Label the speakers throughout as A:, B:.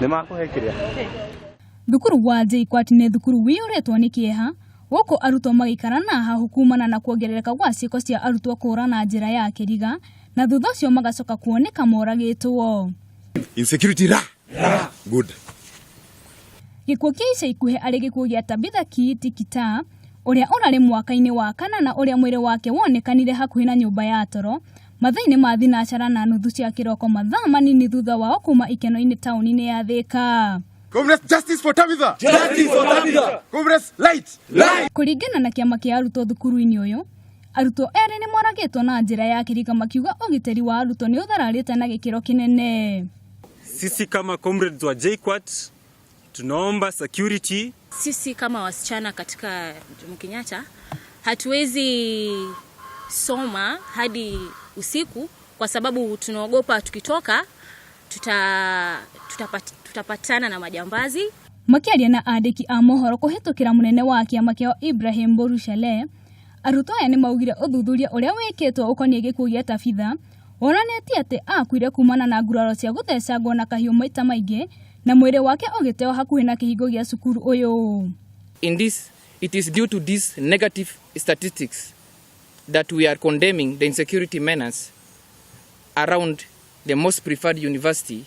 A: Nimakuhekiria.
B: Thukuru wa JKUAT nĩ thukuru wĩyoretwo nĩ kĩeha gũkũ arutwo magĩikara na hahu kumana na kuongerereka gwa ciĩko cia arutwo kũũra na njĩra ya kĩriga na thutha ũcio magacoka kuoneka moragĩtwo.
C: Insecurity good.
B: Gĩkuũ kĩa ica ikuhĩ arĩ gĩkuũ gĩa Tabitha Kiiti Kitaa ũrĩa ũrarĩ mwaka-inĩ wa kana na ũrĩa mwĩrĩ wake wonekanire hakuhĩ na nyũmba ya toro mathaa-inĩ ma thinacara na nuthu cia kĩroko mathaa manini thutha wao kuma ikeno-inĩ taũni-inĩ ya Thika.
C: Comrades, justice for Tabitha! Justice for Tabitha! Comrades, light! Light!
B: Kũringana na kĩama kĩa arutwo thukuru-inĩ ũyũ, arutwo erĩ nĩ moragĩtwo na njĩra ya kĩriga makiuga ũgitĩri wa arutwo nĩ ũthararĩte na gĩkĩro kĩnene.
D: Sisi kama comrades wa JKUAT tunaomba security.
E: Sisi kama wasichana katika Jomo Kenyatta hatuwezi soma hadi usiku kwa sababu tunaogopa tukitoka tutapatana na majambazi.
B: Makiaria na andĩki a mohoro kũhĩtũkĩra mũnene wa kĩama kĩao Ibrahim Borushale, arutwo aya nĩ maugire ũthuthuria ũrĩa wĩkĩtwo ũkoniĩ gĩkuũ gĩa Tabitha wonanĩtie atĩ akuire kumana na nguraro cia gũthecangwo na kahiũ maita maingĩ na mwĩrĩ wake ũgĩteo hakuhĩ na kĩhingo gĩa cukuru ũyũ.
F: It is due to these negative statistics that we are condemning the insecurity menace around the most preferred university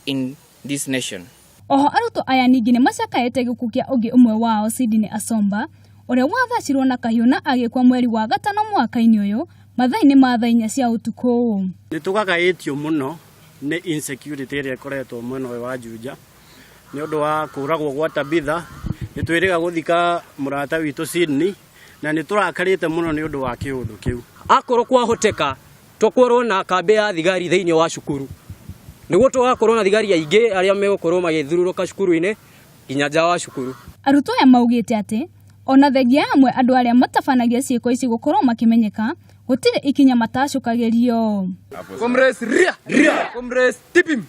F: in this nation.
B: Oho arutwo aya ningĩ nĩ macakaĩte gĩkuũ kĩa ũngĩ ũmwe wao Sydney Asomba ũrĩa wathacirwo na kahiũ na agĩkua mweri wa gatano mwaka-inĩ ũyũ mathaa-inĩ ma thaa 4 cia ũtukũ.
G: Nĩ tũgagaĩtio mũno nĩ insecurity ĩrĩa ĩkoretwo mwena ũyũ wa Juja nĩ ũndũ wa kũragwo gwa Tabitha. Nĩ twĩrĩga gũthika mũrata witũ Sydney na nĩ tũrakarĩte mũno nĩ ũndũ wa kĩũndũ kĩu.
H: Akorwo kwahoteka tũkorwo na kambĩ ya thigari thĩinĩ wa cukuru nĩguo tũgakorwo na thigari aingĩ arĩa megũkorwo magĩthurũrũka cukuru-inĩ nginya nja wa cukuru.
B: Arutwo aya maugĩte atĩ ona thengia amwe andũ arĩa matabanagia ciĩko ici gũkorwo makĩmenyeka gũtirĩ ikinya matacũkagĩrio.
I: Comrades ria comrades tipim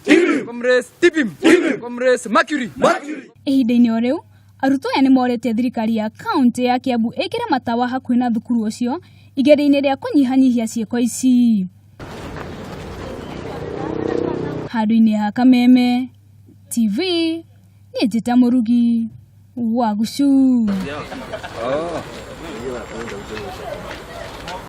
I: comrades tipim comrades mercury.
B: Ihinda-inĩ o rĩu arutwo aya nĩ morĩtie thirikari ya kaunti ya Kiambu ĩkĩre matawa hakuhĩ na thukuru ũcio igeria-inĩ rĩa kũnyihanyihia ciĩko ici. Handũ-inĩ ha Kameme TV nĩ Njĩta Mũrugi wa Gucu.